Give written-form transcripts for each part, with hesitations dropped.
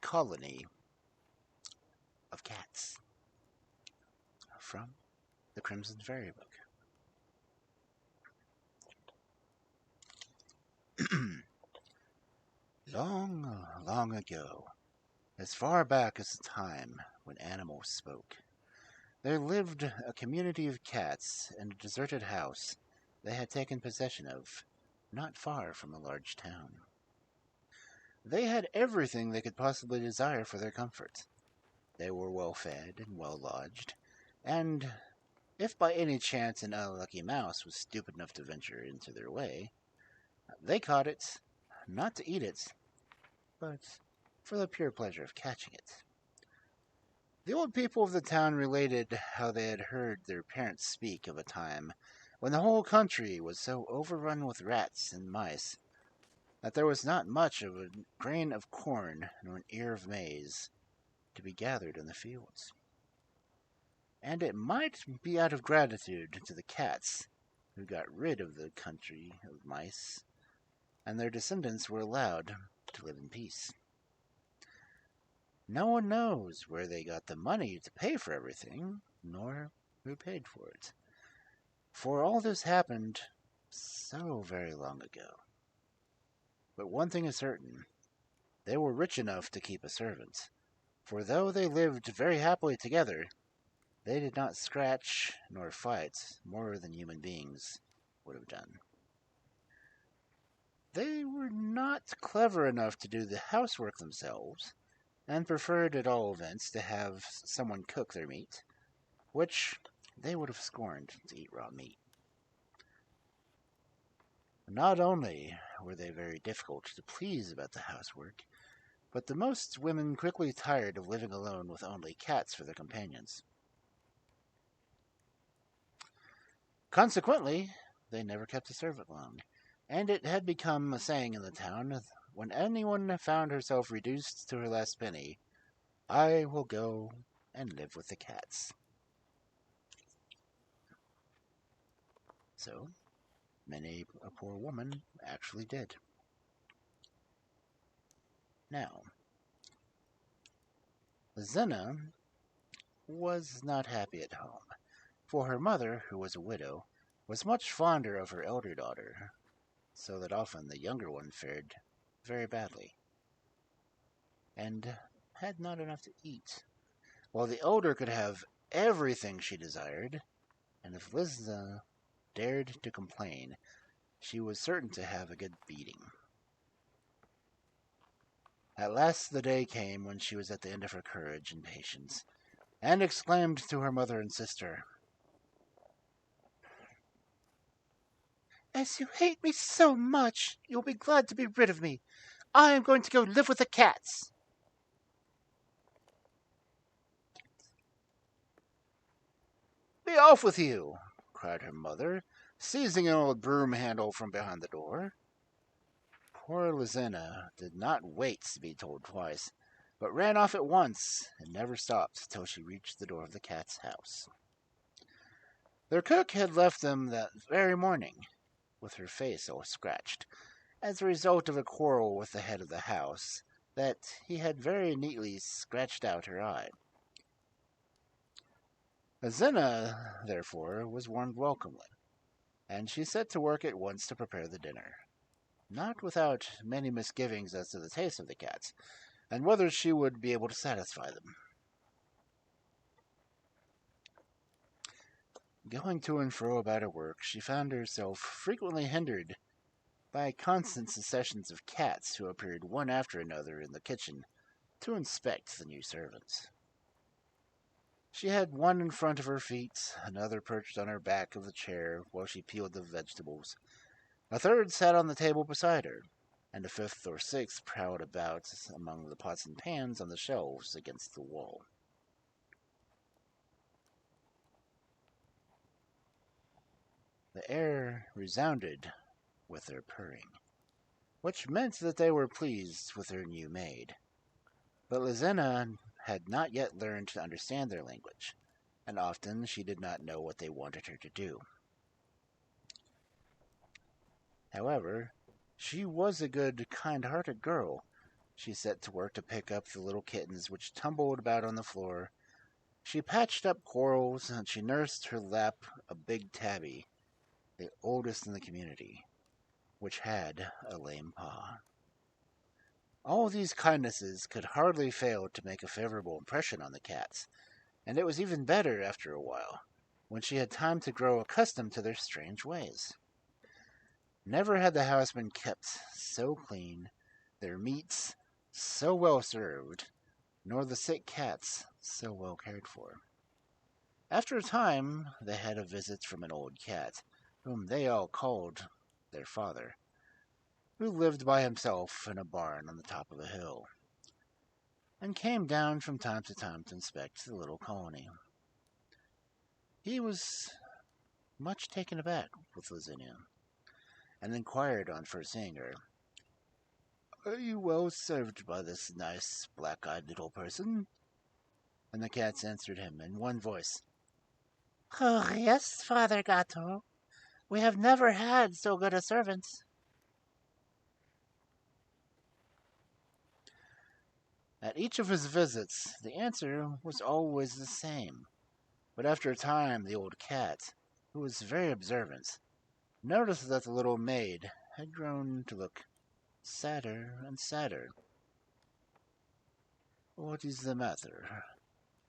colony of cats from the Crimson Fairy Book. Long, long ago, as far back as the time when animals spoke, there lived a community of cats in a deserted house they had taken possession of, not far from a large town. They had everything they could possibly desire for their comfort. They were well fed and well lodged, and if by any chance an unlucky mouse was stupid enough to venture into their way, they caught it, not to eat it, but for the pure pleasure of catching it. The old people of the town related how they had heard their parents speak of a time when the whole country was so overrun with rats and mice that there was not much of a grain of corn nor an ear of maize to be gathered in the fields. And it might be out of gratitude to the cats who got rid of the country of mice, and their descendants were allowed to live in peace. No one knows where they got the money to pay for everything, nor who paid for it, for all this happened so very long ago. But one thing is certain, they were rich enough to keep a servant, for though they lived very happily together, they did not scratch nor fight more than human beings would have done. They were not clever enough to do the housework themselves, and preferred at all events to have someone cook their meat, which they would have scorned to eat raw meat. Not only were they very difficult to please about the housework, but the most women quickly tired of living alone with only cats for their companions. Consequently, they never kept a servant long, and it had become a saying in the town, when anyone found herself reduced to her last penny, "I will go and live with the cats." So, many a poor woman actually did. Now, Zena was not happy at home, for her mother, who was a widow, was much fonder of her elder daughter, so that often the younger one fared very badly, and had not enough to eat, while the older could have everything she desired, and if Lizna dared to complain, she was certain to have a good beating. At last the day came when she was at the end of her courage and patience, and exclaimed to her mother and sister, "As you hate me so much, you'll be glad to be rid of me. I am going to go live with the cats." "Be off with you!" cried her mother, seizing an old broom handle from behind the door. Poor Lizena did not wait to be told twice, but ran off at once and never stopped till she reached the door of the cat's house. Their cook had left them that very morning, with her face all scratched, as a result of a quarrel with the head of the house, that he had very neatly scratched out her eye. Azina, therefore, was warmed welcomely, and she set to work at once to prepare the dinner, not without many misgivings as to the taste of the cats, and whether she would be able to satisfy them. Going to and fro about her work, she found herself frequently hindered by constant successions of cats who appeared one after another in the kitchen to inspect the new servants. She had one in front of her feet, another perched on her back of the chair while she peeled the vegetables. A third sat on the table beside her, and a fifth or sixth prowled about among the pots and pans on the shelves against the wall. The air resounded with their purring, which meant that they were pleased with their new maid. But Lizena had not yet learned to understand their language, and often she did not know what they wanted her to do. However, she was a good, kind-hearted girl, She set to work to pick up the little kittens which tumbled about on the floor. She patched up quarrels, and she nursed her lap a big tabby, the oldest in the community, which had a lame paw. All these kindnesses could hardly fail to make a favorable impression on the cats, and it was even better after a while, when she had time to grow accustomed to their strange ways. Never had the house been kept so clean, their meats so well served, nor the sick cats so well cared for. After a time, they had a visit from an old cat, whom they all called their father, who lived by himself in a barn on the top of a hill, and came down from time to inspect the little colony. He was much taken aback with Lavinia, and inquired on first seeing her, "Are you well served by this nice, black-eyed little person?" And the cats answered him in one voice, "Oh, yes, Father Gato. We have never had so good a servant." At each of his visits, the answer was always the same. But after a time, the old cat, who was very observant, noticed that the little maid had grown to look sadder and sadder. "What is the matter,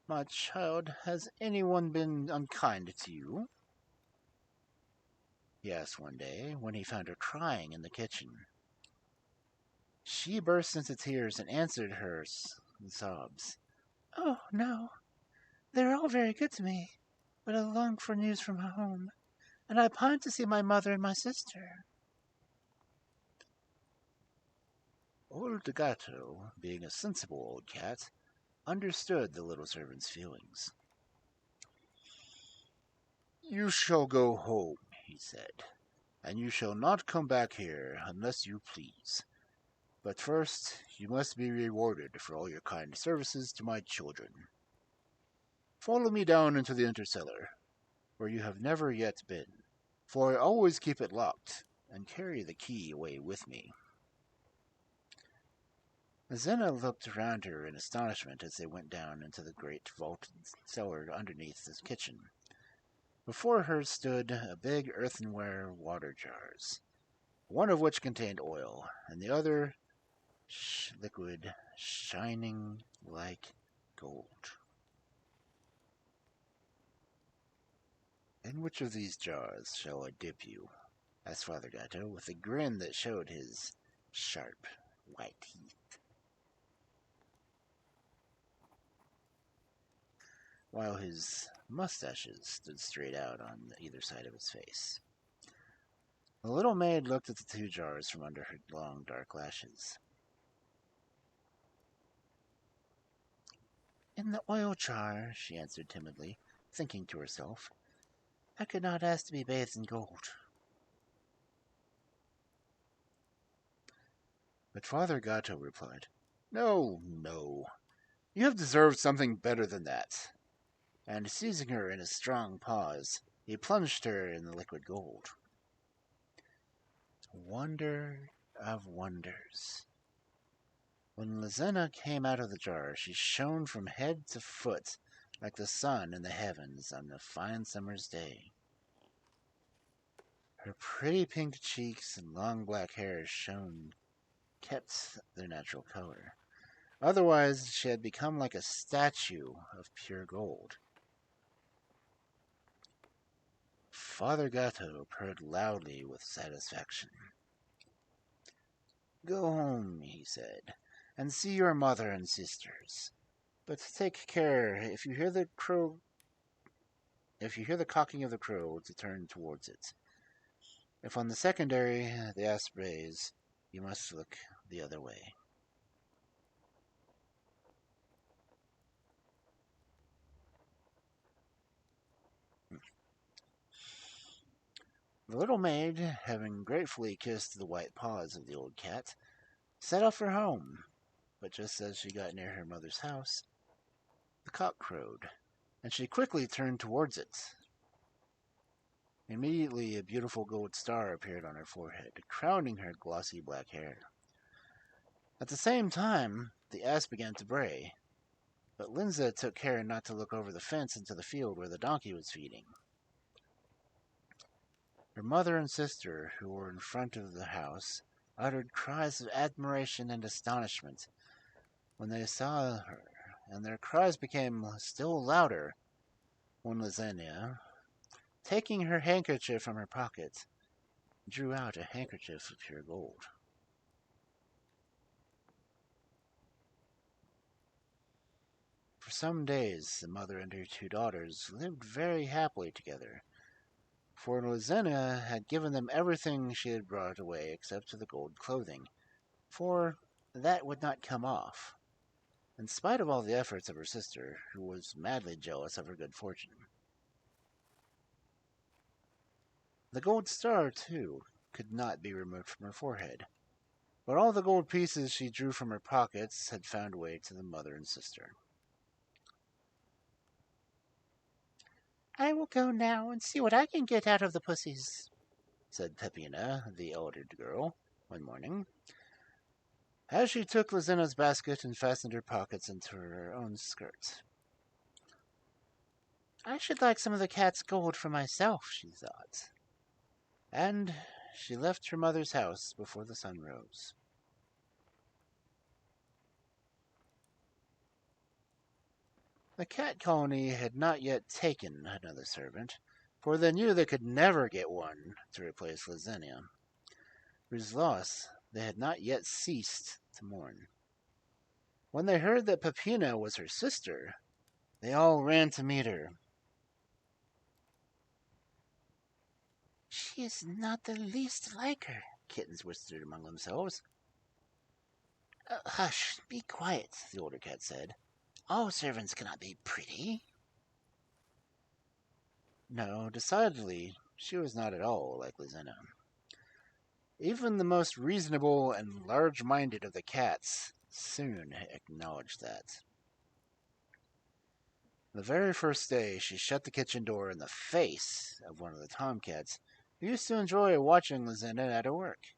my child? Has anyone been unkind to you?" he asked one day, when he found her crying in the kitchen. She burst into tears and answered her in sobs. "Oh, no. They're all very good to me, but I long for news from home, and I pine to see my mother and my sister." Old Gato, being a sensible old cat, understood the little servant's feelings. "You shall go home," he said, "and you shall not come back here unless you please. But first you must be rewarded for all your kind services to my children. Follow me down into the intercellar, where you have never yet been, for I always keep it locked, and carry the key away with me." Zena looked around her in astonishment as they went down into the great vaulted cellar underneath the kitchen. Before her stood a big earthenware water jars, one of which contained oil, and the other liquid shining like gold. "In which of these jars shall I dip you?" asked Father Gato, with a grin that showed his sharp, white teeth, while his mustaches stood straight out on either side of his face. The little maid looked at the two jars from under her long, dark lashes. "In the oil jar," she answered timidly, thinking to herself, "I could not ask to be bathed in gold." But Father Gato replied, "No, no, you have deserved something better than that." And seizing her in his strong paws, he plunged her in the liquid gold. Wonder of wonders! When Lizena came out of the jar, she shone from head to foot like the sun in the heavens on a fine summer's day. Her pretty pink cheeks and long black hair kept their natural color. Otherwise, she had become like a statue of pure gold. Father Gato purred loudly with satisfaction. "Go home," he said, "and see your mother and sisters. But take care, if you hear the cocking of the crow, to turn towards it. If on the secondary the asp brays, you must look the other way." The little maid, having gratefully kissed the white paws of the old cat, set off for home. But just as she got near her mother's house, the cock crowed, and she quickly turned towards it. Immediately a beautiful gold star appeared on her forehead, crowning her glossy black hair. At the same time, the ass began to bray, but Linza took care not to look over the fence into the field where the donkey was feeding. Her mother and sister, who were in front of the house, uttered cries of admiration and astonishment when they saw her, and their cries became still louder when Lizania, taking her handkerchief from her pocket, drew out a handkerchief of pure gold. For some days, the mother and her two daughters lived very happily together, for Lizania had given them everything she had brought away except the gold clothing, for that would not come off, in spite of all the efforts of her sister, who was madly jealous of her good fortune. The gold star, too, could not be removed from her forehead, but all the gold pieces she drew from her pockets had found way to the mother and sister. "I will go now and see what I can get out of the pussies," said Peppina, the elder girl, one morning, as she took Lizina's basket and fastened her pockets into her own skirt. "I should like some of the cat's gold for myself," she thought. And she left her mother's house before the sun rose. The cat colony had not yet taken another servant, for they knew they could never get one to replace Lizania, whose loss they had not yet ceased to mourn. When they heard that Peppina was her sister, they all ran to meet her. "She is not the least like her," kittens whispered among themselves. Hush, be quiet," the older cat said. "All servants cannot be pretty." No, decidedly, she was not at all like Lizina. Even the most reasonable and large-minded of the cats soon acknowledged that. The very first day, she shut the kitchen door in the face of one of the tomcats who used to enjoy watching Lizina at her work,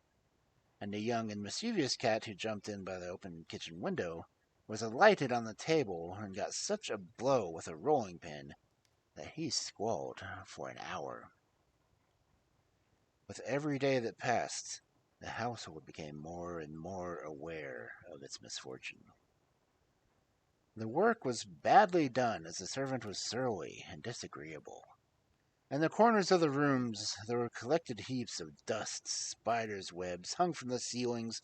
and a young and mischievous cat who jumped in by the open kitchen window was alighted on the table and got such a blow with a rolling pin that he squalled for an hour. With every day that passed, the household became more and more aware of its misfortune. The work was badly done, as the servant was surly and disagreeable. In the corners of the rooms there were collected heaps of dust, spiders' webs hung from the ceilings,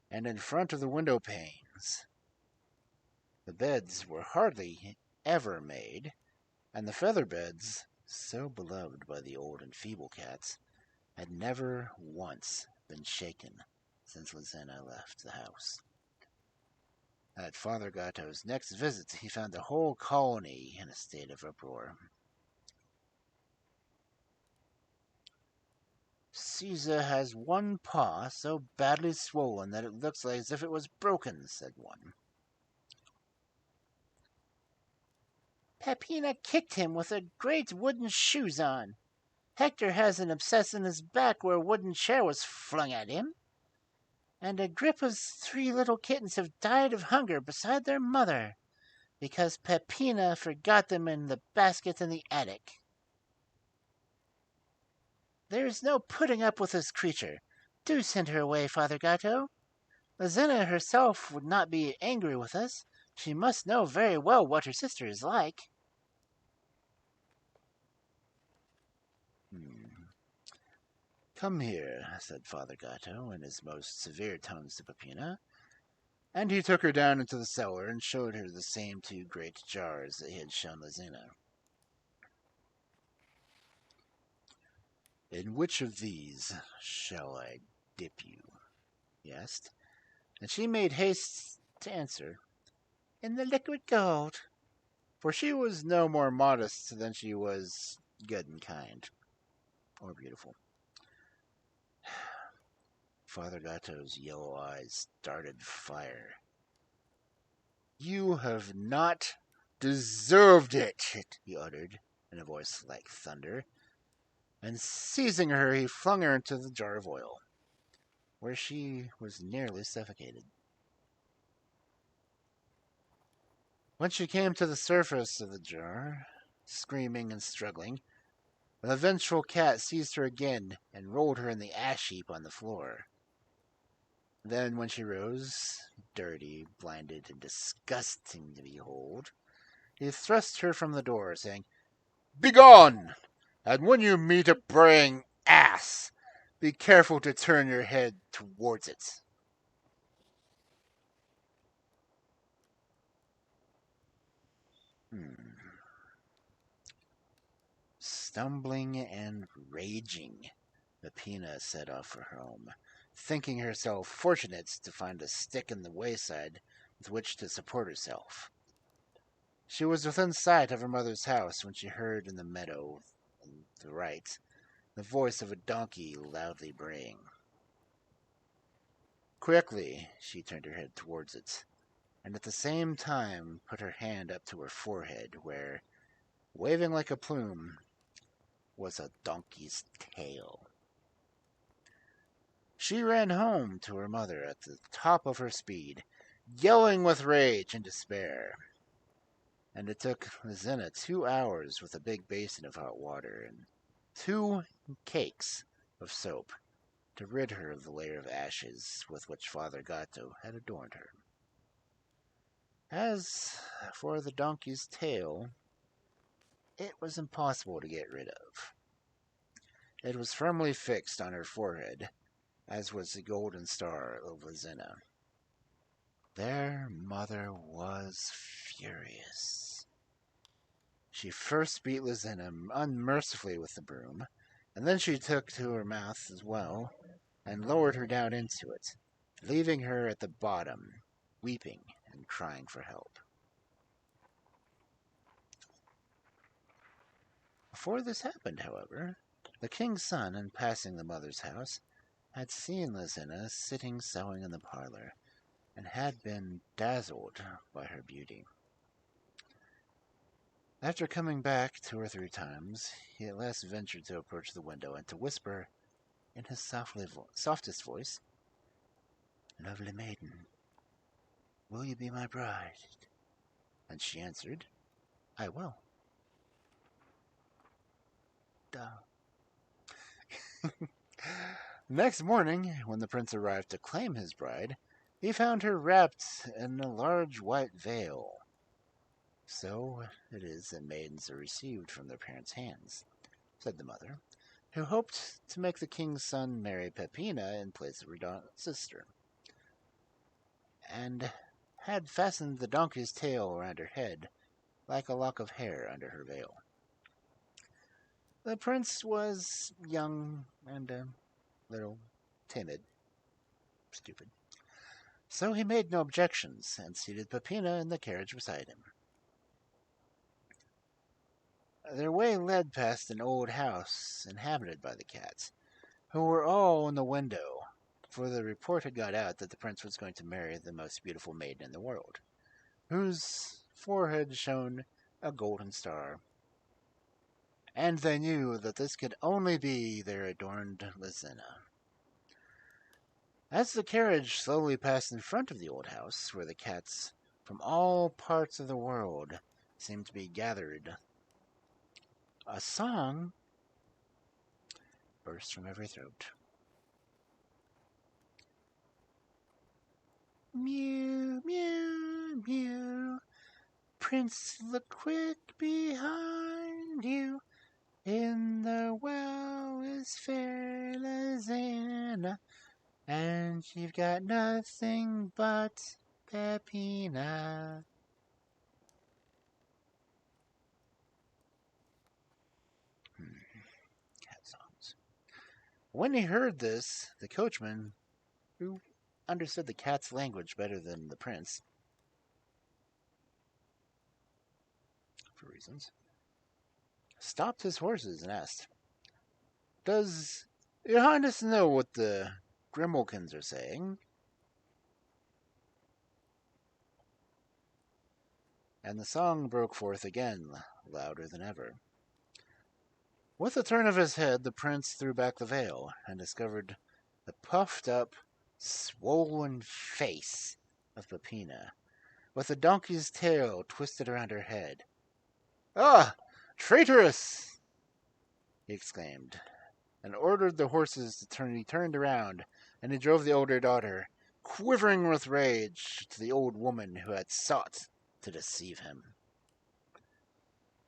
and in front of the window panes. The beds were hardly ever made, and the feather beds, so beloved by the old and feeble cats, had never once been shaken since Lizina left the house. At Father Gatto's next visit, he found the whole colony in a state of uproar. "Caesar has one paw so badly swollen that it looks as if it was broken," said one. "Peppina kicked him with her great wooden shoes on. Hector has an abscess in his back where a wooden chair was flung at him. And Agrippa's 3 little kittens have died of hunger beside their mother, because Peppina forgot them in the basket in the attic. There is no putting up with this creature. Do send her away, Father Gatto. Lizina herself would not be angry with us. She must know very well what her sister is like." "Come here," said Father Gatto in his most severe tones to Peppina, and he took her down into the cellar and showed her the same 2 great jars that he had shown Lizina. "In which of these shall I dip you?" he asked, and she made haste to answer, "In the liquid gold," for she was no more modest than she was good and kind, or beautiful. Father Gatto's yellow eyes darted fire. "You have not deserved it," he uttered, in a voice like thunder, and seizing her, he flung her into the jar of oil, where she was nearly suffocated. When she came to the surface of the jar, screaming and struggling, the vengeful cat seized her again and rolled her in the ash heap on the floor. Then, when she rose, dirty, blinded, and disgusting to behold, he thrust her from the door, saying, "Begone! And when you meet a braying ass, be careful to turn your head towards it." Stumbling and raging, Peppina set off for home, thinking herself fortunate to find a stick in the wayside with which to support herself. She was within sight of her mother's house when she heard in the meadow on the right the voice of a donkey loudly braying. Quickly she turned her head towards it, and at the same time put her hand up to her forehead, where, waving like a plume, was a donkey's tail. She ran home to her mother at the top of her speed, yelling with rage and despair. And it took Zena 2 hours with a big basin of hot water and 2 cakes of soap to rid her of the layer of ashes with which Father Gatto had adorned her. As for the donkey's tail, it was impossible to get rid of. It was firmly fixed on her forehead, as was the golden star of Zena. Their mother was furious. She first beat Lizina unmercifully with the broom, and then she took to her mouth as well, and lowered her down into it, leaving her at the bottom, weeping and crying for help. Before this happened, however, the king's son, in passing the mother's house, had seen Lizina sitting sewing in the parlor, and had been dazzled by her beauty. After coming back 2 or 3 times, he at last ventured to approach the window and to whisper, in his softest voice, "Lovely maiden, will you be my bride?" And she answered, "I will." Duh. Next morning, when the prince arrived to claim his bride, he found her wrapped in a large white veil. "So it is that maidens are received from their parents' hands," said the mother, who hoped to make the king's son marry Peppina in place of her sister, and had fastened the donkey's tail around her head, like a lock of hair under her veil. The prince was young and a little timid, stupid, so he made no objections and seated Peppina in the carriage beside him. Their way led past an old house inhabited by the cats, who were all in the window, for the report had got out that the prince was going to marry the most beautiful maiden in the world, whose forehead shone a golden star. And they knew that this could only be their adorned Lizina. As the carriage slowly passed in front of the old house, where the cats from all parts of the world seemed to be gathered, a song burst from every throat. Mew, mew, mew. Prince, look quick behind you. In the well is fair Lizina, and you've got nothing but Peppina. Cat songs. When he heard this, the coachman, who understood the cat's language better than the prince, for reasons, stopped his horses and asked, "Does your highness know what the Grimalkins are saying?" And the song broke forth again, louder than ever. With a turn of his head, the prince threw back the veil and discovered the puffed up, swollen face of Peppina, with a donkey's tail twisted around her head. "Ah, traitoress!" he exclaimed, and ordered the horses to be turned around, and he drove the older daughter, quivering with rage, to the old woman who had sought to deceive him.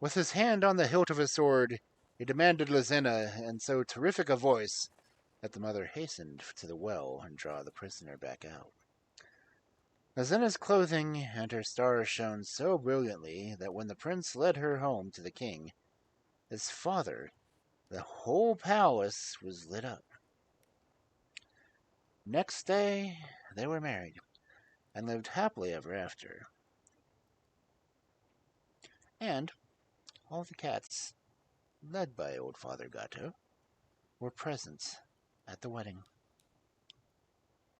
With his hand on the hilt of his sword, he demanded Lizena in so terrific a voice that the mother hastened to the well and drew the prisoner back out. Lizena's clothing and her stars shone so brilliantly that when the prince led her home to the king, his father, the whole palace was lit up. Next day, they were married and lived happily ever after. And all the cats, led by old Father Gato, were present at the wedding.